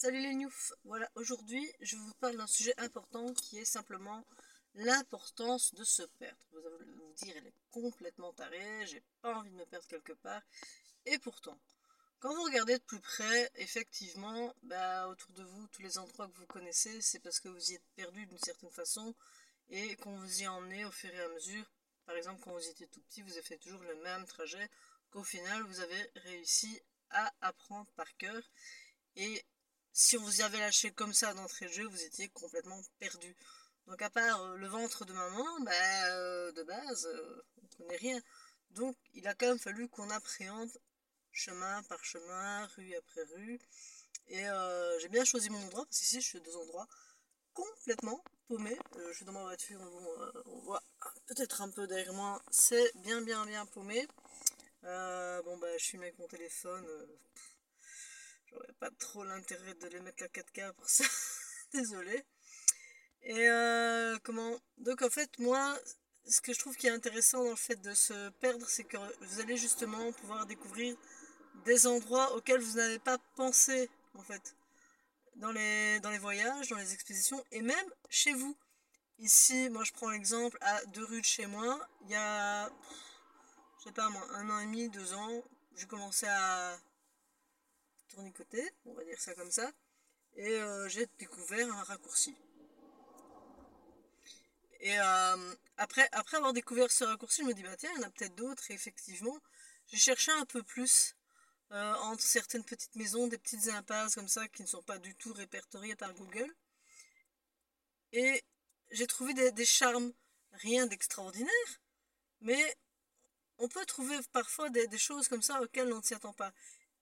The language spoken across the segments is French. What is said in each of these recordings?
Salut les noufs, voilà, aujourd'hui je vous parle d'un sujet important qui est simplement l'importance de se perdre. Vous allez vous dire, elle est complètement tarée, j'ai pas envie de me perdre quelque part, et pourtant, quand vous regardez de plus près, effectivement, autour de vous, tous les endroits que vous connaissez, c'est parce que vous y êtes perdu d'une certaine façon et qu'on vous y a emmené au fur et à mesure. Par exemple, quand vous étiez tout petit, vous avez fait toujours le même trajet, qu'au final vous avez réussi à apprendre par cœur. Et si on vous y avait lâché comme ça d'entrée de jeu, vous étiez complètement perdu. Donc à part le ventre de maman, de base, on ne connaît rien. Donc il a quand même fallu qu'on appréhende chemin par chemin, rue après rue. Et j'ai bien choisi mon endroit, parce qu'ici je suis à deux endroits complètement paumés. Je suis dans ma voiture, bon, on voit peut-être un peu derrière moi, c'est bien paumé. Je filme avec mon téléphone, j'aurais pas trop l'intérêt de les mettre la 4K pour ça. Désolée. Et donc en fait, moi, ce que je trouve qui est intéressant dans le fait de se perdre, c'est que vous allez justement pouvoir découvrir des endroits auxquels vous n'avez pas pensé, en fait, dans les voyages, dans les expéditions, et même chez vous. Ici, moi je prends l'exemple, à 2 rues de chez moi, il y a, je sais pas moi, 1 an et demi, 2 ans, j'ai commencé à tournicoter, on va dire ça comme ça, et j'ai découvert un raccourci. Et après avoir découvert ce raccourci, je me dis, bah tiens, il y en a peut-être d'autres, et effectivement, j'ai cherché un peu plus entre certaines petites maisons, des petites impasses comme ça, qui ne sont pas du tout répertoriées par Google, et j'ai trouvé des charmes, rien d'extraordinaire, mais on peut trouver parfois des choses comme ça auxquelles on ne s'y attend pas.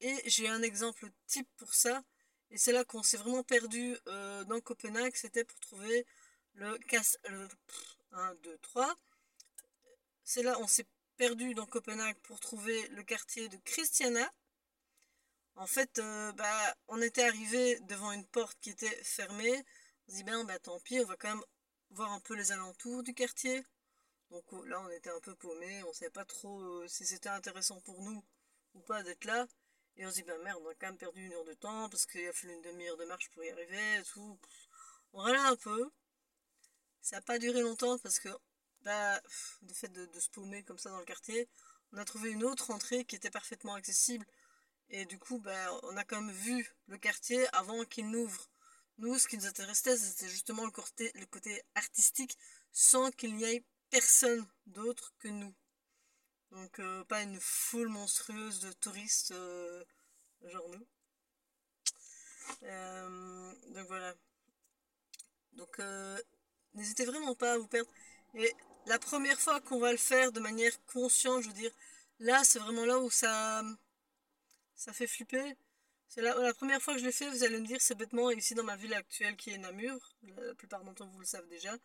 Et j'ai un exemple type pour ça, et c'est là qu'on s'est vraiment perdu dans Copenhague, c'était pour trouver le casse... Le, 1, 2, 3. C'est là on s'est perdu dans Copenhague pour trouver le quartier de Christiania. En fait, on était arrivé devant une porte qui était fermée. On se dit, tant pis, on va quand même voir un peu les alentours du quartier. Donc là, on était un peu paumés, on savait pas trop si c'était intéressant pour nous ou pas d'être là. Et on se dit, merde, on a quand même perdu 1 heure de temps parce qu'il a fallu une demi-heure de marche pour y arriver et tout. On râlait un peu. Ça n'a pas duré longtemps parce que, le fait de se paumer comme ça dans le quartier, on a trouvé une autre entrée qui était parfaitement accessible. Et du coup, on a quand même vu le quartier avant qu'il n'ouvre. Nous, ce qui nous intéressait, c'était justement le côté artistique sans qu'il n'y ait personne d'autre que nous. Donc, pas une foule monstrueuse de touristes, genre nous. Donc voilà. Donc, n'hésitez vraiment pas à vous perdre. Et la première fois qu'on va le faire de manière consciente, je veux dire, là, c'est vraiment là où ça fait flipper. C'est la première fois que je l'ai fait, vous allez me dire, c'est bêtement ici dans ma ville actuelle qui est Namur. La plupart d'entre vous le savent déjà.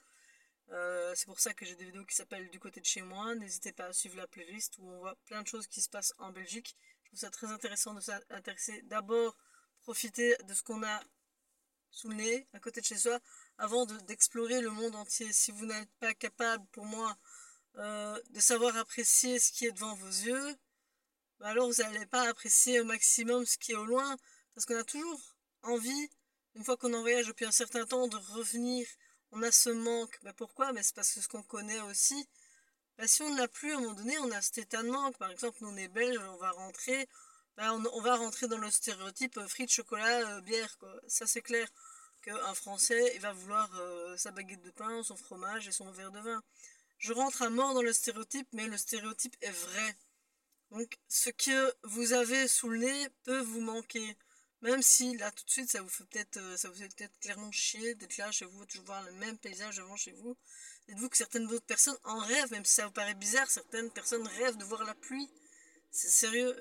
C'est pour ça que j'ai des vidéos qui s'appellent Du côté de chez moi. N'hésitez pas à suivre la playlist où on voit plein de choses qui se passent en Belgique. Je trouve ça très intéressant de s'intéresser d'abord, profiter de ce qu'on a sous le nez, à côté de chez soi, avant d'explorer le monde entier. Si vous n'êtes pas capable, pour moi, de savoir apprécier ce qui est devant vos yeux, alors vous n'allez pas apprécier au maximum ce qui est au loin, parce qu'on a toujours envie, une fois qu'on en voyage depuis un certain temps, de revenir. On a ce manque. Pourquoi? C'est parce que ce qu'on connaît aussi. Si on ne l'a plus, à un moment donné, on a cet état de manque. Par exemple, nous on est belges, on va rentrer, on va rentrer dans le stéréotype frites, chocolat, bière, quoi. Ça c'est clair qu'un Français, il va vouloir sa baguette de pain, son fromage et son verre de vin. Je rentre à mort dans le stéréotype, mais le stéréotype est vrai. Donc, ce que vous avez sous le nez peut vous manquer. Même si, là, tout de suite, ça vous fait peut-être clairement chier d'être là chez vous, toujours voir le même paysage devant chez vous. Dites-vous que certaines autres personnes en rêvent, même si ça vous paraît bizarre, certaines personnes rêvent de voir la pluie. C'est sérieux,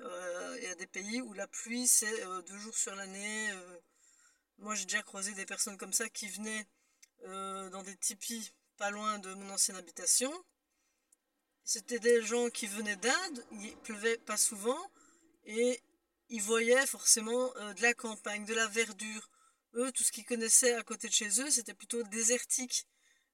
il y a des pays où la pluie, c'est 2 jours sur l'année. Moi, j'ai déjà croisé des personnes comme ça qui venaient dans des tipis pas loin de mon ancienne habitation. C'était des gens qui venaient d'Inde, il pleuvait pas souvent, et ils voyaient forcément de la campagne, de la verdure. Eux, tout ce qu'ils connaissaient à côté de chez eux, c'était plutôt désertique.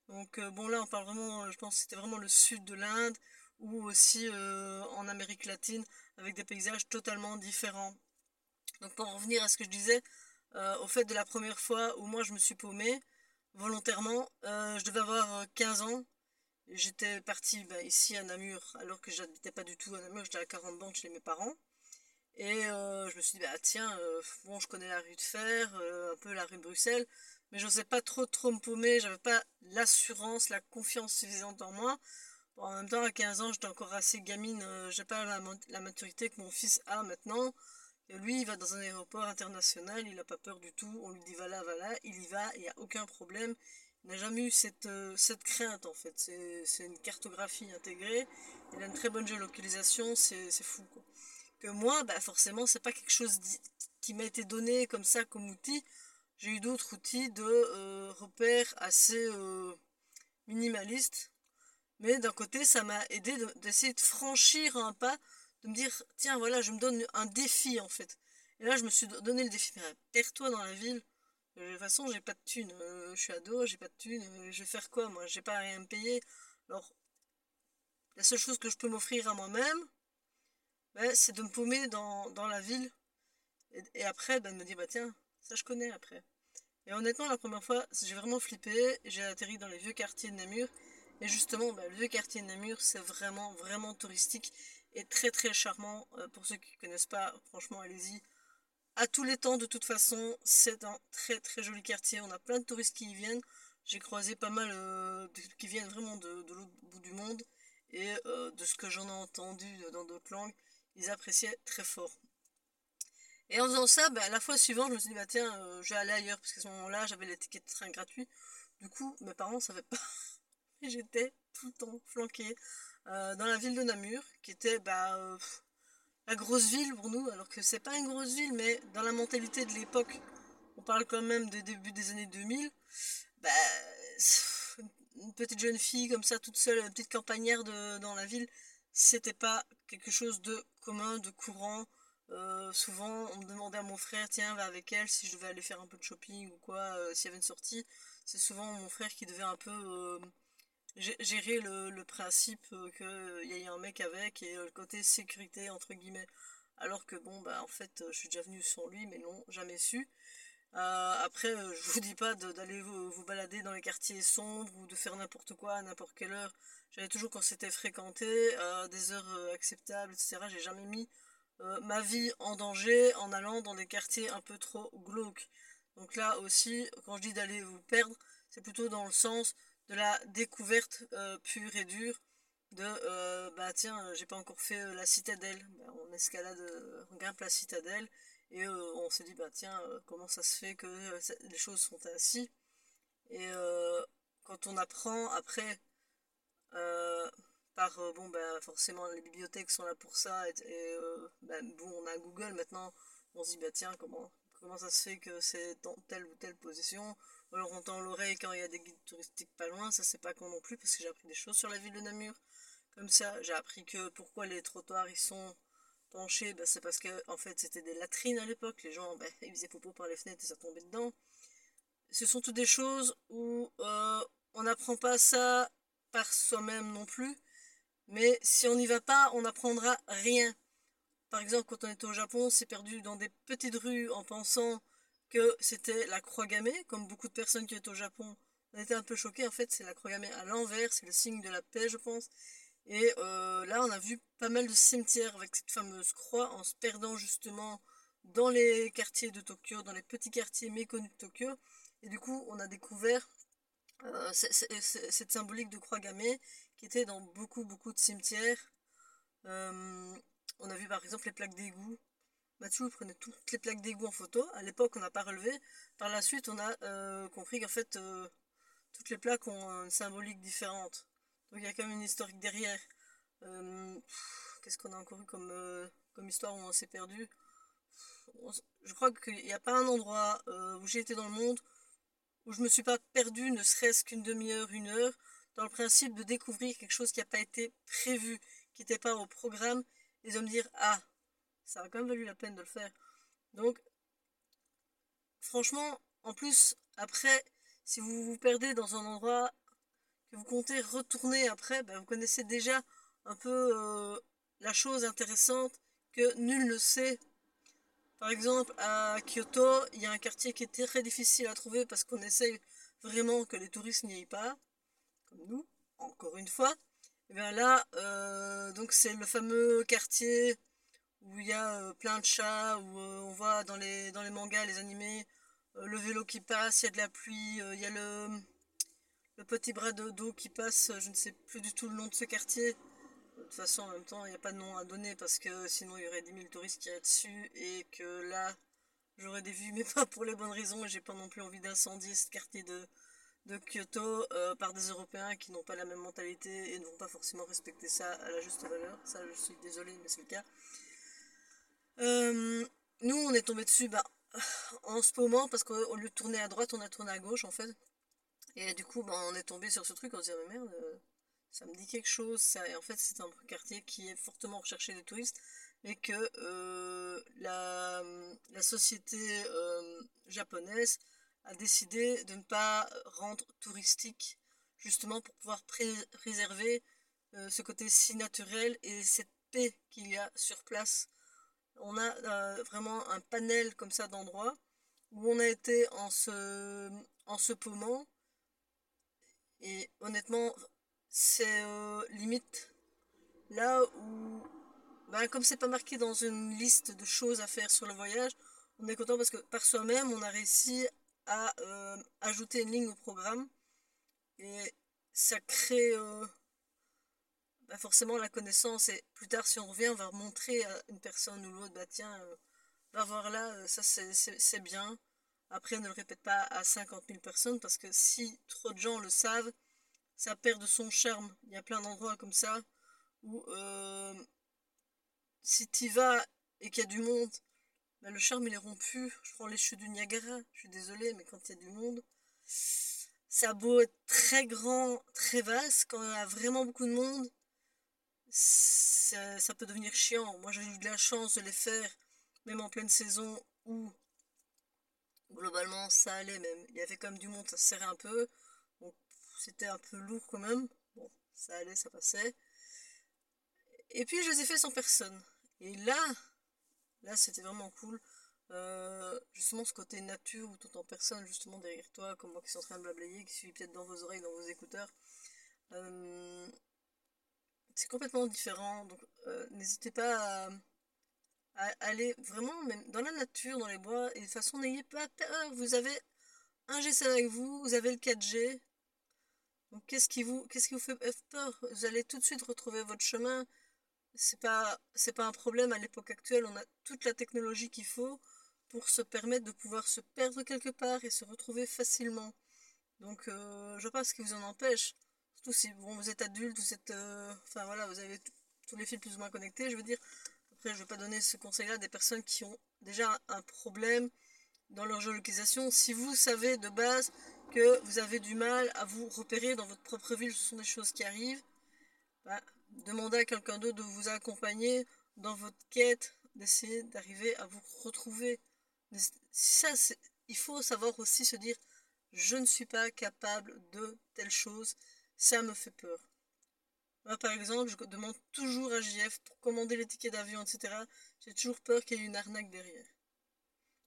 Donc bon là, on parle vraiment, je pense que c'était vraiment le sud de l'Inde, ou aussi en Amérique latine, avec des paysages totalement différents. Donc pour en revenir à ce que je disais, au fait de la première fois où moi je me suis paumée volontairement. Je devais avoir 15 ans. J'étais partie ici à Namur, alors que j'habitais pas du tout à Namur, j'étais à 40 bandes chez mes parents. Et je me suis dit, bah tiens, bon, je connais la rue de Fer, un peu la rue de Bruxelles, mais je n'osais pas trop me paumer, j'avais pas l'assurance, la confiance suffisante en moi. Bon, en même temps, à 15 ans, j'étais encore assez gamine, j'ai pas la maturité que mon fils a maintenant. Et lui, il va dans un aéroport international, il n'a pas peur du tout, on lui dit voilà, il y va, il n'y a aucun problème. Il n'a jamais eu cette crainte en fait, c'est une cartographie intégrée, il a une très bonne géolocalisation, c'est fou quoi. Que moi, bah forcément, c'est pas quelque chose qui m'a été donné comme ça comme outil. J'ai eu d'autres outils de repères assez minimalistes. Mais d'un côté, ça m'a aidé d'essayer de franchir un pas, de me dire, tiens, voilà, je me donne un défi en fait. Et là, je me suis donné le défi, mais perds-toi dans la ville. De toute façon, j'ai pas de thunes. Je suis ado, j'ai pas de thunes. Je vais faire quoi, moi? J'ai pas à rien me payer. Alors, la seule chose que je peux m'offrir à moi-même, ben, c'est de me paumer dans la ville. Et après, ben, de me dire, bah tiens, ça je connais après. Et honnêtement, la première fois, j'ai vraiment flippé. J'ai atterri dans les vieux quartiers de Namur. Et justement, bah, le vieux quartier de Namur, c'est vraiment touristique et très charmant. Pour ceux qui ne connaissent pas, franchement, allez-y. À tous les temps, de toute façon, c'est un très joli quartier. On a plein de touristes qui y viennent. J'ai croisé pas mal qui viennent vraiment de l'autre bout du monde. Et de ce que j'en ai entendu dans d'autres langues, ils appréciaient très fort. Et en faisant ça, bah, la fois suivante, je me suis dit, bah tiens, je vais aller ailleurs, parce qu'à ce moment-là, j'avais les tickets de train gratuits. Du coup, mes parents ne savaient pas. Et j'étais tout le temps flanquée dans la ville de Namur, qui était la grosse ville pour nous, alors que c'est pas une grosse ville, mais dans la mentalité de l'époque, on parle quand même des débuts des années 2000. Bah, une petite jeune fille comme ça, toute seule, une petite campagnarde dans la ville, c'était pas quelque chose de commun, de courant. Souvent, on me demandait à mon frère, tiens, va avec elle si je devais aller faire un peu de shopping ou quoi, s'il y avait une sortie. C'est souvent mon frère qui devait un peu gérer le principe qu'il y ait un mec avec et le côté sécurité, entre guillemets. Alors que bon, bah en fait, je suis déjà venue sans lui, mais non, jamais su. Après, je vous dis pas d'aller vous balader dans les quartiers sombres ou de faire n'importe quoi à n'importe quelle heure. J'allais toujours quand c'était fréquenté, à des heures acceptables, etc. J'ai jamais mis ma vie en danger en allant dans des quartiers un peu trop glauques. Donc là aussi, quand je dis d'aller vous perdre, c'est plutôt dans le sens de la découverte pure et dure de bah tiens, j'ai pas encore fait la citadelle. Bah, on escalade, on grimpe la citadelle et on se dit bah tiens, comment ça se fait que les choses sont ainsi. Et quand on apprend après euh, par bon bah forcément les bibliothèques sont là pour ça bah, bon on a Google maintenant, on se dit bah tiens comment ça se fait que c'est dans telle ou telle position. Ou alors on tend l'oreille quand il y a des guides touristiques pas loin, ça c'est pas con non plus parce que j'ai appris des choses sur la ville de Namur. Comme ça, j'ai appris que pourquoi les trottoirs ils sont penchés, bah, c'est parce que en fait c'était des latrines à l'époque, les gens bah, ils faisaient popo par les fenêtres et ça tombait dedans. Ce sont toutes des choses où on n'apprend pas ça par soi-même non plus, mais si on n'y va pas, on n'apprendra rien. Par exemple, quand on était au Japon, on s'est perdu dans des petites rues en pensant que c'était la croix gammée, comme beaucoup de personnes qui étaient au Japon. On était un peu choqués, en fait, c'est la croix gammée à l'envers, c'est le signe de la paix, je pense. Et là, on a vu pas mal de cimetières avec cette fameuse croix en se perdant justement dans les quartiers de Tokyo, dans les petits quartiers méconnus de Tokyo. Et du coup, on a découvert cette symbolique de croix gammée qui était dans beaucoup de cimetières. Euh, on a vu par exemple les plaques d'égout. Mathieu prenait toutes les plaques d'égout en photo. À l'époque, on n'a pas relevé. Par la suite, on a compris qu'en fait, toutes les plaques ont une symbolique différente. Donc il y a quand même une historique derrière. Qu'est-ce qu'on a encore eu comme histoire où on s'est perdu? Je crois qu'il n'y a pas un endroit où j'ai été dans le monde où je me suis pas perdue, ne serait-ce qu'une demi-heure, une heure, dans le principe de découvrir quelque chose qui n'a pas été prévu, qui n'était pas au programme, et de me dire, ah, ça a quand même valu la peine de le faire. Donc, franchement, en plus, après, si vous vous perdez dans un endroit que vous comptez retourner après, ben, vous connaissez déjà un peu la chose intéressante que nul ne sait. Par exemple, à Kyoto, il y a un quartier qui est très difficile à trouver parce qu'on essaye vraiment que les touristes n'y aillent pas, comme nous, encore une fois. Et bien là, donc c'est le fameux quartier où il y a plein de chats, où on voit dans les mangas, les animés, le vélo qui passe, il y a de la pluie, il y a le petit bras d'eau qui passe, je ne sais plus du tout le nom de ce quartier. De toute façon, en même temps, il n'y a pas de nom à donner parce que sinon il y aurait 10 000 touristes qui iraient dessus et que là, j'aurais des vues, mais pas pour les bonnes raisons. Et j'ai pas non plus envie d'incendier ce quartier de Kyoto par des Européens qui n'ont pas la même mentalité et ne vont pas forcément respecter ça à la juste valeur. Ça, je suis désolée, mais c'est le cas. Euh, Nous, on est tombé dessus en ce moment parce qu'au lieu de tourner à droite, on a tourné à gauche en fait. Et du coup, on est tombé sur ce truc, on se dit, ah, mais merde, ça me dit quelque chose. Ça. Et en fait, c'est un quartier qui est fortement recherché des touristes, mais que la société japonaise a décidé de ne pas rendre touristique, justement pour pouvoir préserver ce côté si naturel et cette paix qu'il y a sur place. On a vraiment un panel comme ça d'endroits où on a été en se paumant et honnêtement, c'est limite là où, comme c'est pas marqué dans une liste de choses à faire sur le voyage, on est content parce que par soi-même, on a réussi à ajouter une ligne au programme et ça crée forcément la connaissance. Et plus tard, si on revient, on va montrer à une personne ou l'autre, bah tiens, va voir là, ça c'est bien. Après, ne le répète pas à 50 000 personnes parce que si trop de gens le savent, ça perd de son charme. Il y a plein d'endroits comme ça où si t'y vas et qu'il y a du monde, le charme il est rompu. Je prends les chutes du Niagara, je suis désolée, mais quand il y a du monde, ça a beau être très grand, très vaste, quand il y a vraiment beaucoup de monde, ça peut devenir chiant. Moi j'ai eu de la chance de les faire, même en pleine saison où globalement ça allait même. Il y avait quand même du monde, ça serrait un peu. Donc c'était un peu lourd quand même. Bon, ça allait, ça passait. Et puis je les ai fait sans personne. Et là c'était vraiment cool. Justement ce côté nature où t'entends personne justement derrière toi, comme moi qui suis en train de blablayer, qui suis peut-être dans vos oreilles, dans vos écouteurs. Euh, c'est complètement différent. Donc n'hésitez pas à aller vraiment même dans la nature, dans les bois. Et de toute façon n'ayez pas peur. Vous avez un GSM avec vous, vous avez le 4G. Donc qu'est-ce qui vous fait peur? Vous allez tout de suite retrouver votre chemin. C'est pas un problème à l'époque actuelle. On a toute la technologie qu'il faut pour se permettre de pouvoir se perdre quelque part et se retrouver facilement. Donc, je vois pas ce qui vous en empêche. Surtout si bon, vous êtes adulte, vous êtes, enfin voilà, vous avez tous les fils plus ou moins connectés. Je veux dire, après, je ne vais pas donner ce conseil-là à des personnes qui ont déjà un problème dans leur géolocalisation. Si vous savez de base que vous avez du mal à vous repérer dans votre propre ville, ce sont des choses qui arrivent. Bah, demandez à quelqu'un d'autre de vous accompagner dans votre quête, d'essayer d'arriver à vous retrouver. Ça, il faut savoir aussi se dire, je ne suis pas capable de telle chose, ça me fait peur. Moi, par exemple, je demande toujours à JF pour commander les tickets d'avion, etc. J'ai toujours peur qu'il y ait une arnaque derrière.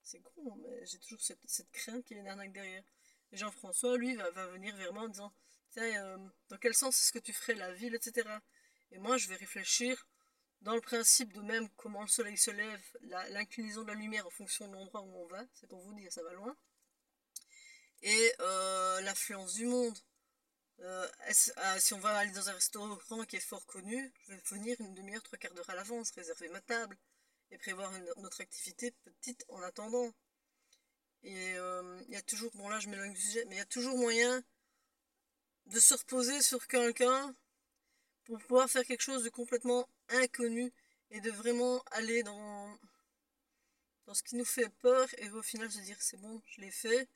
C'est con, mais j'ai toujours cette crainte qu'il y ait une arnaque derrière. Et Jean-François, lui, va venir vers moi en disant, tiens, dans quel sens est-ce que tu ferais la ville, etc. Et moi, je vais réfléchir dans le principe de même comment le soleil se lève, l'inclinaison de la lumière en fonction de l'endroit où on va, c'est pour vous dire, ça va loin, et l'affluence du monde. Si on va aller dans un restaurant qui est fort connu, je vais venir une demi-heure, trois quarts d'heure à l'avance, réserver ma table et prévoir une autre activité petite en attendant. Et il y a toujours, bon là je m'éloigne du sujet, mais il y a toujours moyen de se reposer sur quelqu'un pour pouvoir faire quelque chose de complètement inconnu et de vraiment aller dans ce qui nous fait peur et au final se dire c'est bon, je l'ai fait,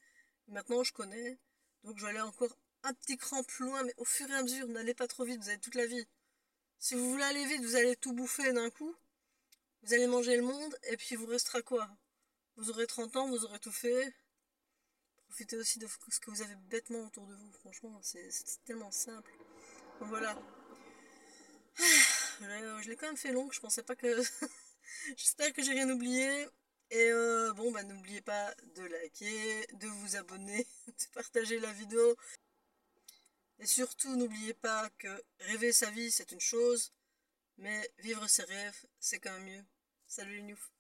maintenant je connais, donc je vais aller encore un petit cran plus loin, mais au fur et à mesure, n'allez pas trop vite, vous avez toute la vie. Si vous voulez aller vite, vous allez tout bouffer d'un coup, vous allez manger le monde, et puis il vous restera quoi? Vous aurez 30 ans, vous aurez tout fait. Profitez aussi de ce que vous avez bêtement autour de vous, franchement, c'est tellement simple. Donc voilà, je l'ai quand même fait long, je pensais pas que... J'espère que j'ai rien oublié. Et bon, bah, n'oubliez pas de liker, de vous abonner, de partager la vidéo. Et surtout, n'oubliez pas que rêver sa vie, c'est une chose, mais vivre ses rêves, c'est quand même mieux. Salut les Noufs!